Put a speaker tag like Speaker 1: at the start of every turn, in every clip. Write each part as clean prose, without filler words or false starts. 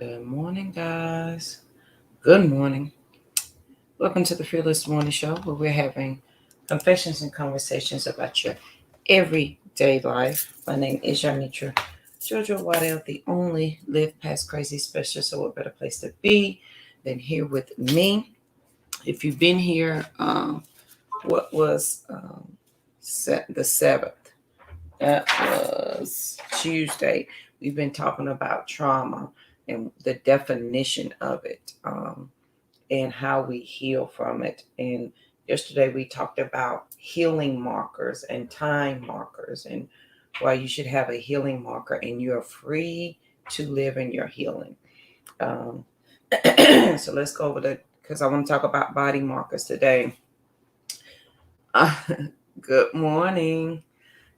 Speaker 1: Good morning, guys. Good morning. Welcome to the Fearless Morning Show, where we're having confessions and conversations about your everyday life. My name is Yarnitra Jojo Waddell, the only Live Past Crazy specialist. So, what better place to be than here with me? If you've been here, what was the 7th? That was Tuesday. We've been talking about trauma and the definition of it, and how we heal from it. And yesterday we talked about healing markers and time markers and why you should have a healing marker and you're free to live in your healing. Um, so let's go over the, because I want to talk about body markers today. Uh, Good morning.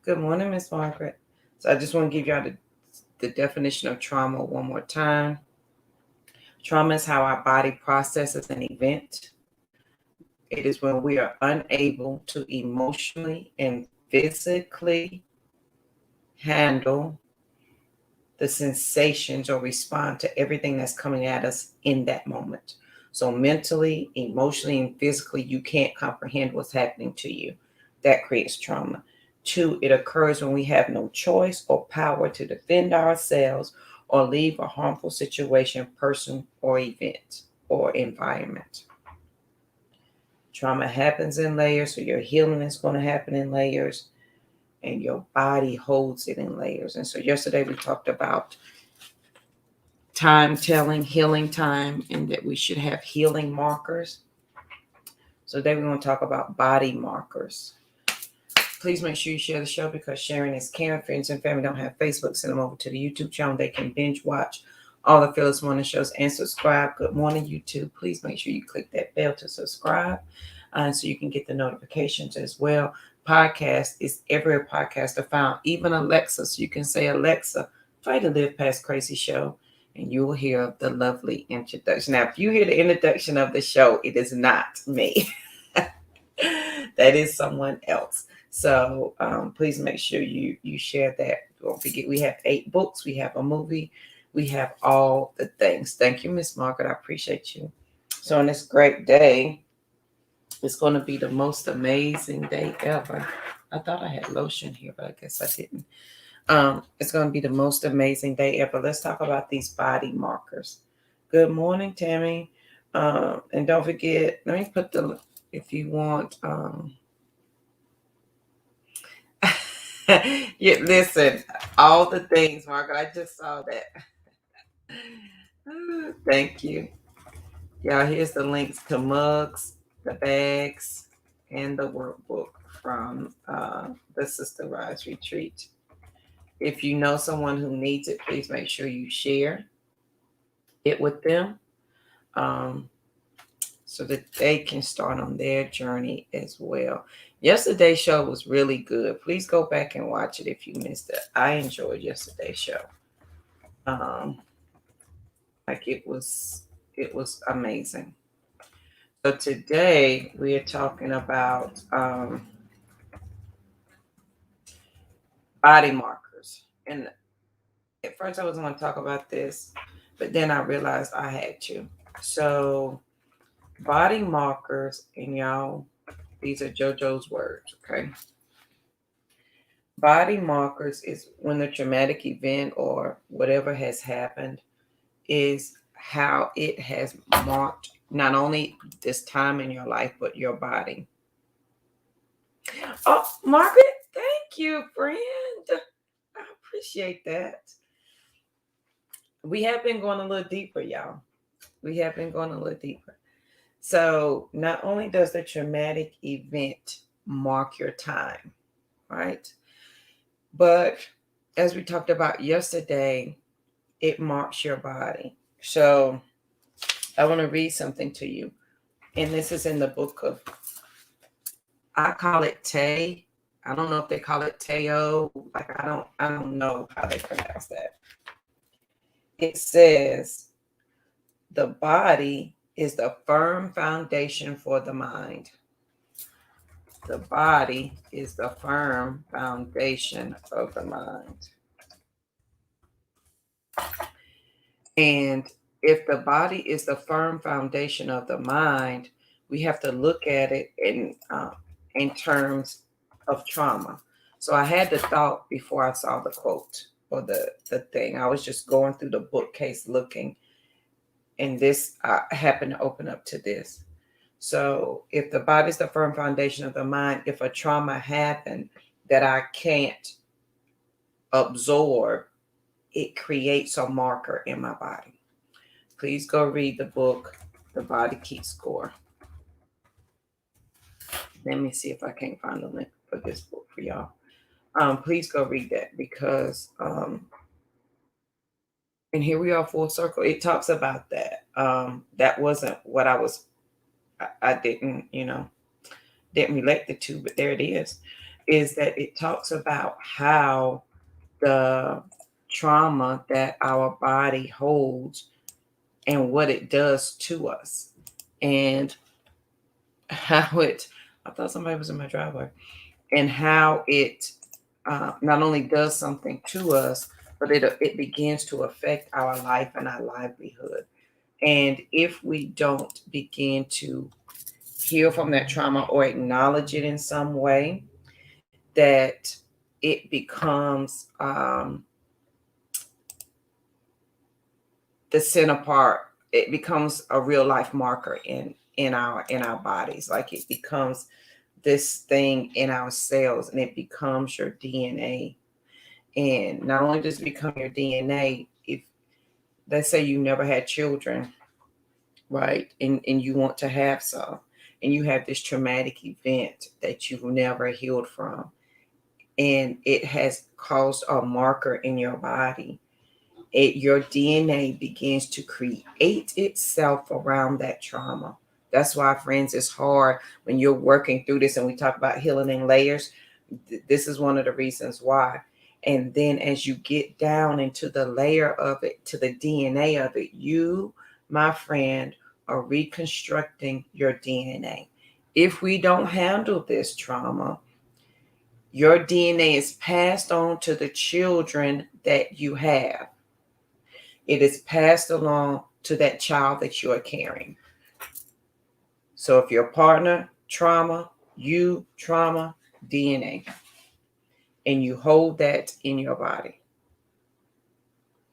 Speaker 1: Good morning, Miss Margaret. So I just want to give y'all the definition of trauma one more time. Trauma is how our body processes an event. It is when we are unable to emotionally and physically handle the sensations or respond to everything that's coming at us in that moment. So, mentally, emotionally, and physically, you can't comprehend what's happening to you. That creates trauma. Two, it occurs when we have no choice or power to defend ourselves or leave a harmful situation, person, or event or environment. Trauma happens in layers, so your healing is going to happen in layers, and your body holds it in layers. And so, yesterday we talked about time telling, healing time, and that we should have healing markers. So, today we're going to talk about body markers. Please make sure you share the show because sharing is caring. Friends and family don't have Facebook, send them over to the YouTube channel. They can binge watch all the Fearless Morning shows and subscribe. Good morning, YouTube. Please make sure you click that bell to subscribe, so you can get the notifications as well. Podcast is everywhere podcasts are found, even Alexa. So you can say, Alexa, play the Live Past Crazy show, and you will hear the lovely introduction. Now, if you hear the introduction of the show, it is not me. That is someone else. So please make sure you share that. Don't forget, we have 8 books. We have a movie. We have all the things. Thank you, Miss Margaret. I appreciate you. So on this great day, it's going to be the most amazing day ever. I thought I had lotion here, but I guess I didn't. It's going to be the most amazing day ever. Let's talk about these body markers. Good morning, Tammy. And don't forget, let me put the, if you want, yeah, listen, all the things, Margaret. I just saw that. Thank you. Y'all, here's the links to mugs, the bags, and the workbook from the Sister Rise Retreat. If you know someone who needs it, please make sure you share it with them, um, so that they can start on their journey as well. Yesterday's show was really good. Please go back and watch it if you missed it. I enjoyed yesterday's show. Um, like it was amazing. So today we are talking about body markers. And at first I wasn't going to talk about this, but then I realized I had to. So body markers, and y'all, these are JoJo's words, okay? Body markers is when the traumatic event or whatever has happened is how it has marked not only this time in your life, but your body. Oh, Margaret, thank you, friend. I appreciate that. We have been going a little deeper, y'all. We have been going a little deeper. So, not only does the traumatic event mark your time, right? But as we talked about yesterday, it marks your body. So, I want to read something to you. And this is in the book of, I call it Tay. I don't know if they call it Teo. Like I don't know how they pronounce that. It says the body is the firm foundation for the mind. The body is the firm foundation of the mind. And if the body is the firm foundation of the mind, we have to look at it in terms of trauma. So I had the thought before I saw the quote or the thing. I was just going through the bookcase looking, and this happened to open up to this. So if the body is the firm foundation of the mind, if a trauma happened that I can't absorb, it creates a marker in my body. Please go read the book, The Body Keeps Score. Let me see if I can't find the link for this book for y'all. Please go read that because, and here we are full circle. It talks about that. That wasn't what I didn't, didn't relate the two, but there it is that it talks about how the trauma that our body holds and what it does to us. And how it, I thought somebody was in my driveway, and how it not only does something to us, but it begins to affect our life and our livelihood. And if we don't begin to heal from that trauma or acknowledge it in some way, that it becomes the center part. It becomes a real life marker in our bodies. Like it becomes this thing in our cells, and it becomes your DNA. And not only does it become your DNA, if let's say you never had children, right, and you want to have some, and you have this traumatic event that you've never healed from, and it has caused a marker in your body, your DNA begins to create itself around that trauma. That's why, friends, it's hard when you're working through this, and we talk about healing in layers. This is one of the reasons why. And then as you get down into the layer of it, to the DNA of it, you, my friend, are reconstructing your DNA. If we don't handle this trauma, your DNA is passed on to the children that you have. It is passed along to that child that you are carrying. So if your partner, trauma, you, trauma, DNA, and you hold that in your body,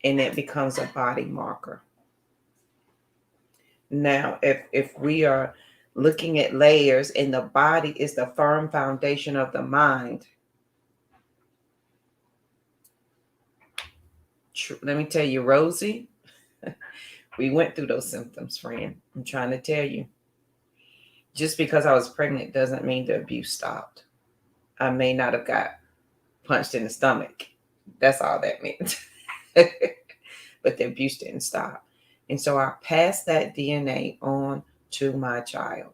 Speaker 1: and it becomes a body marker. Now, if we are looking at layers and the body is the firm foundation of the mind, let me tell you, Rosie, we went through those symptoms, friend. I'm trying to tell you. Just because I was pregnant doesn't mean the abuse stopped. I may not have got punched in the stomach. That's all that meant. But the abuse didn't stop. And so I passed that DNA on to my child.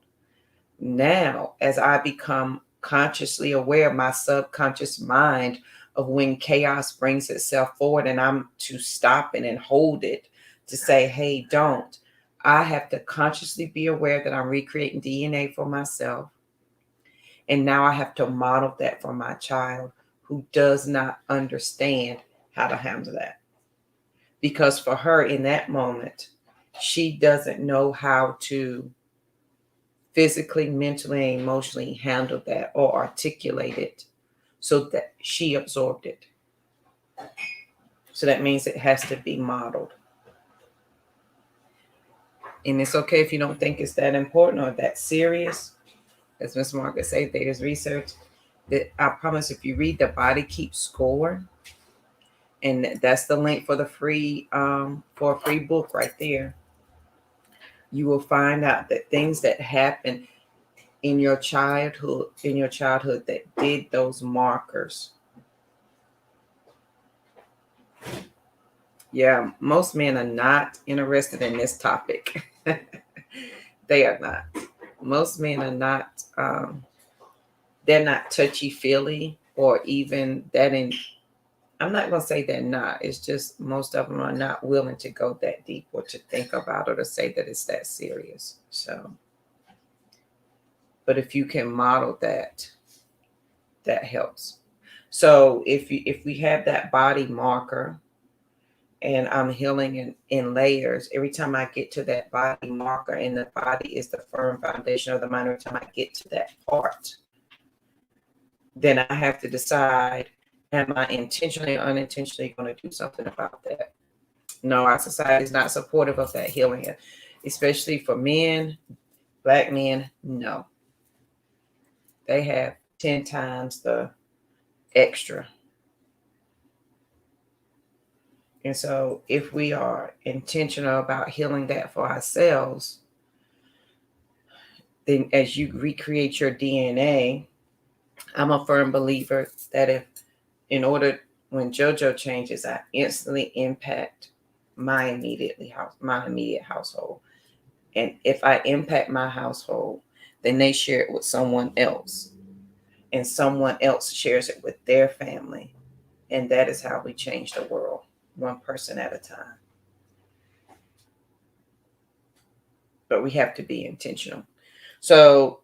Speaker 1: Now, as I become consciously aware, my subconscious mind, of when chaos brings itself forward and I'm to stop it and hold it, to say, hey, don't. I have to consciously be aware that I'm recreating DNA for myself. And now I have to model that for my child who does not understand how to handle that. Because for her in that moment, she doesn't know how to physically, mentally, and emotionally handle that or articulate it so that she absorbed it. So that means it has to be modeled. And it's okay if you don't think it's that important or that serious. As Ms. Margaret said, there's research that I promise if you read The Body Keeps Score, and that's the link for the free for a free book right there, you will find out that things that happen in your childhood that did those markers. Yeah, most men are not interested in this topic. They are not. Most men are not, they're not touchy-feely or even that in, I'm not going to say they're not. It's just most of them are not willing to go that deep or to think about it or say that it's that serious. So, but if you can model that, that helps. So if we have that body marker, and I'm healing in layers. Every time I get to that body marker, and the body is the firm foundation of the mind, every time I get to that part, then I have to decide, am I intentionally or unintentionally going to do something about that? No, our society is not supportive of that healing, especially for men, Black men. No, they have 10 times the extra. And so if we are intentional about healing that for ourselves, then as you recreate your DNA, I'm a firm believer that when JoJo changes, I instantly impact my immediate household. And if I impact my household, then they share it with someone else, and someone else shares it with their family. And that is how we change the world, one person at a time. But we have to be intentional. So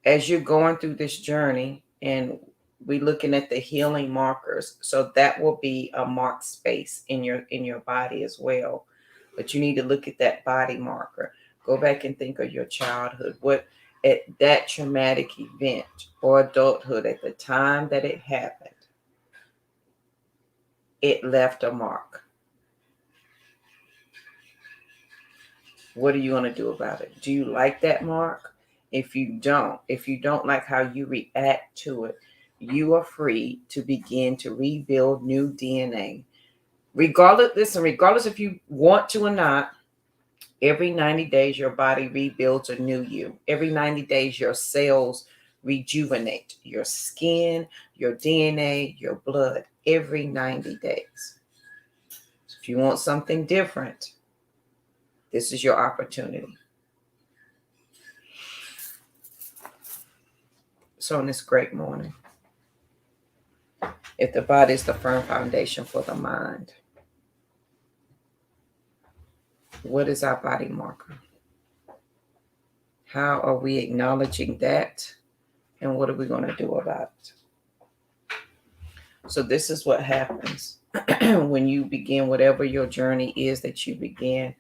Speaker 1: as you're going through this journey, and we're looking at the healing markers, so that will be a marked space in your body as well. But you need to look at that body marker. Go back and think of your childhood. What at that traumatic event or adulthood, at the time that it happened, it left a mark. What are you going to do about it? Do you like that mark? If you don't like how you react to it, you are free to begin to rebuild new DNA. Regardless if you want to or not, every 90 days your body rebuilds a new you. Every 90 days your cells rejuvenate. Your skin, your DNA, your blood, every 90 days. So if you want something different, this is your opportunity. So on this great morning, if the body is the firm foundation for the mind, what is our body marker? How are we acknowledging that? And what are we going to do about it? So this is what happens when you begin whatever your journey is that you begin.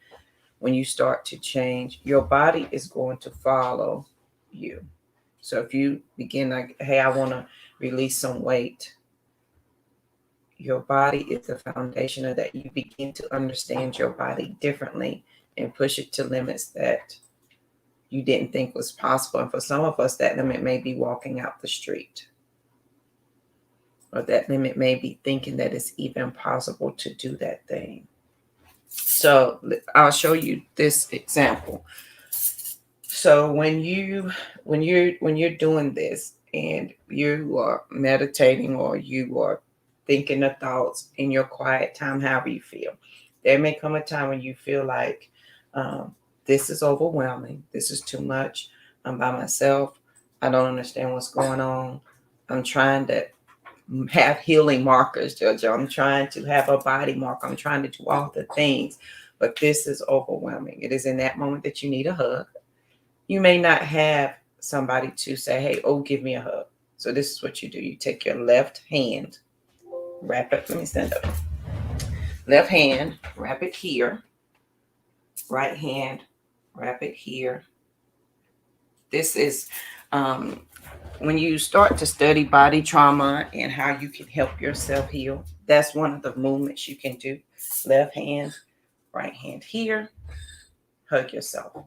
Speaker 1: When you start to change, your body is going to follow you. So if you begin like, hey, I want to release some weight, your body is the foundation of that. You begin to understand your body differently and push it to limits that you didn't think was possible. And for some of us, that limit may be walking out the street, or that limit may be thinking that it's even possible to do that thing. So I'll show you this example. So when you're doing this and you are meditating, or you are thinking of thoughts in your quiet time, however you feel, there may come a time when you feel like this is overwhelming. This is too much. I'm by myself. I don't understand what's going on. I'm trying to have healing markers, Jojo. I'm trying to have a body marker. I'm trying to do all the things, but this is overwhelming. It is in that moment that you need a hug. You may not have somebody to say, hey, oh, give me a hug. So this is what you do. You take your left hand, wrap it. Let me stand up. Left hand, wrap it here. Right hand, wrap it here. This is when you start to study body trauma and how you can help yourself heal. That's one of the movements you can do. Left hand, right hand here. Hug yourself.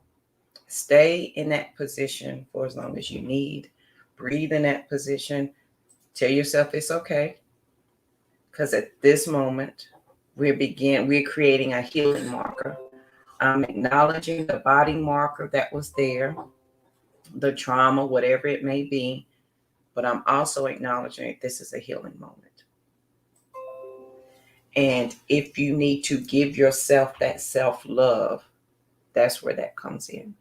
Speaker 1: Stay in that position for as long as you need. Breathe in that position. Tell yourself it's okay. Because at this moment, we're creating a healing marker. I'm acknowledging the body marker that was there, the trauma, whatever it may be, but I'm also acknowledging this is a healing moment. And if you need to give yourself that self-love, that's where that comes in.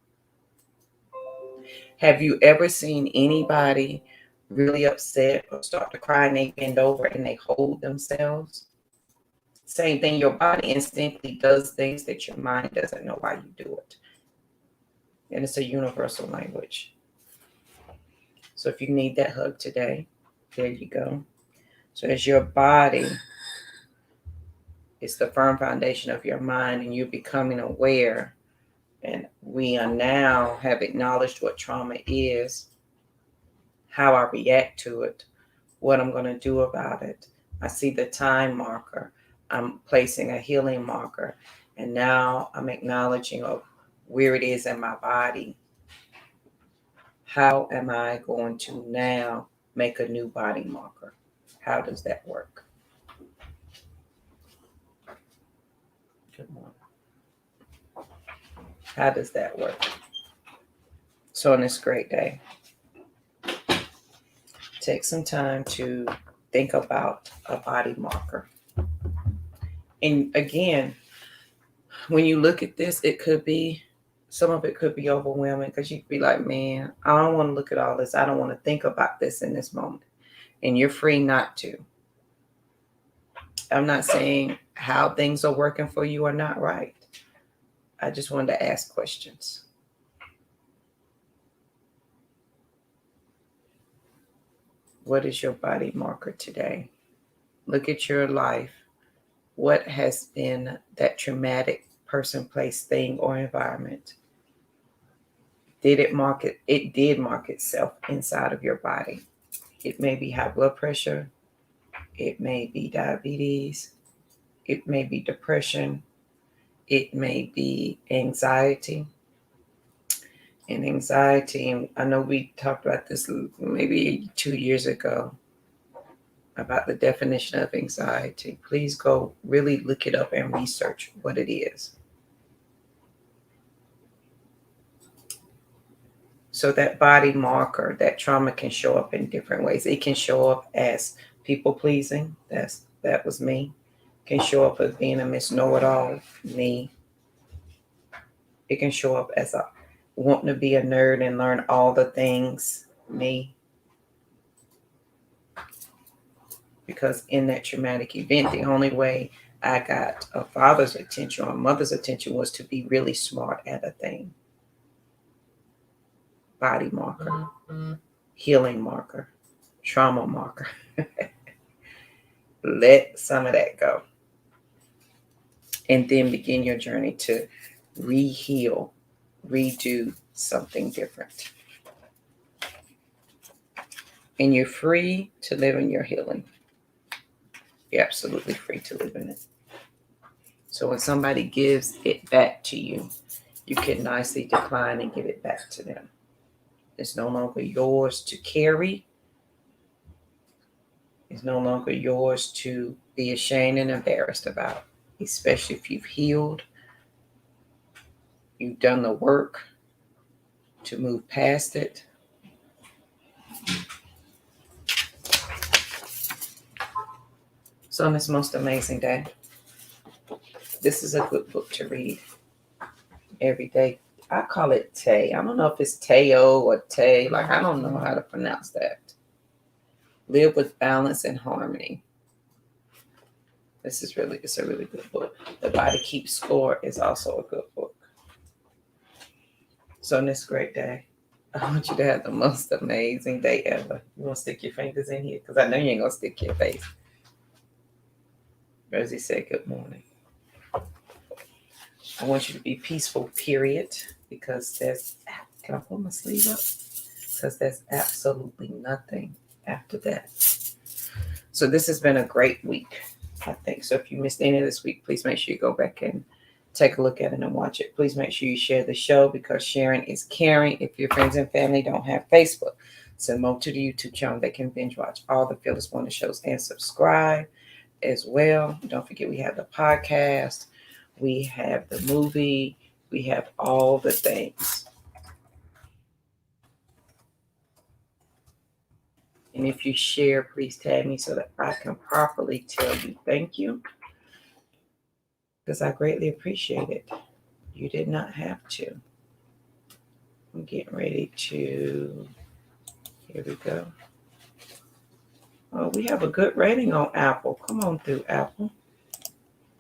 Speaker 1: Have you ever seen anybody really upset or start to cry and they bend over and they hold themselves? Same thing, your body instinctively does things that your mind doesn't know why you do it. And it's a universal language. So if you need that hug today, there you go. So as your body It's the firm foundation of your mind, and you're becoming aware. And we are now have acknowledged what trauma is, how I react to it, what I'm going to do about it. I see the time marker. I'm placing a healing marker. And now I'm acknowledging of where it is in my body. How am I going to now make a new body marker? How does that work? Good morning. How does that work? So on this great day, take some time to think about a body marker. And again, when you look at this, it could be, some of it could be overwhelming because you could be like, man, I don't want to look at all this. I don't want to think about this in this moment. And you're free not to. I'm not saying how things are working for you are not right. I just wanted to ask questions. What is your body marker today? Look at your life. What has been that traumatic person, place, thing, or environment? Did it mark it? It did mark itself inside of your body. It may be high blood pressure. It may be diabetes. It may be depression. It may be anxiety. And anxiety, I know we talked about this maybe 2 years ago about the definition of anxiety. Please go really look it up and research what it is. So that body marker, that trauma can show up in different ways. It can show up as people pleasing. That was me. It can show up as being a Miss Know-It-All, me. It can show up as a wanting to be a nerd and learn all the things, me. Because in that traumatic event, the only way I got a father's attention or a mother's attention was to be really smart at a thing. Body marker, healing marker, trauma marker. Let some of that go. And then begin your journey to re-heal, redo something different. And you're free to live in your healing. You're absolutely free to live in it. So when somebody gives it back to you, you can nicely decline and give it back to them. It's no longer yours to carry. It's no longer yours to be ashamed and embarrassed about, especially if you've healed. You've done the work to move past it. So on this most amazing day, this is a good book to read every day. I call it Tay. I don't know if it's Teo or Tay. Like, I don't know how to pronounce that. Live with balance and harmony. It's a really good book. The Body Keeps Score is also a good book. So on this great day, I want you to have the most amazing day ever. You want to stick your fingers in here? Because I know you ain't going to stick your face. Rosie said good morning. I want you to be peaceful, period, because can I pull my sleeve up? Because there's absolutely nothing after that. So this has been a great week, I think. So if you missed any of this week, please make sure you go back and take a look at it and watch it. Please make sure you share the show because sharing is caring. If your friends and family don't have Facebook, send them over to the YouTube channel. They can binge watch all the Fearless Wonder shows and subscribe as well. Don't forget we have the podcast. We have the movie. We have all the things. And if you share, please tag me so that I can properly tell you thank you. Because I greatly appreciate it. You did not have to. I'm getting ready to, here we go. Oh, we have a good rating on Apple. Come on through, Apple.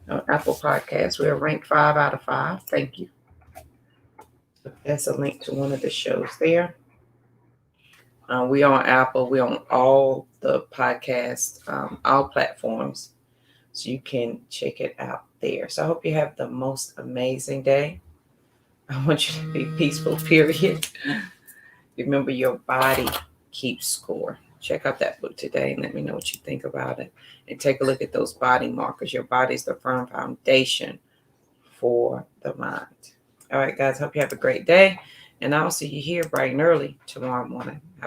Speaker 1: On Apple Podcasts, we are ranked 5 out of 5. Thank you. That's a link to one of the shows there. We on Apple. We on all the podcasts, all platforms. So you can check it out there. So I hope you have the most amazing day. I want you to be peaceful, period. Remember, your body keeps score. Check out that book today and let me know what you think about it. And take a look at those body markers. Your body is the firm foundation for the mind. All right, guys, hope you have a great day. And I'll see you here bright and early tomorrow morning.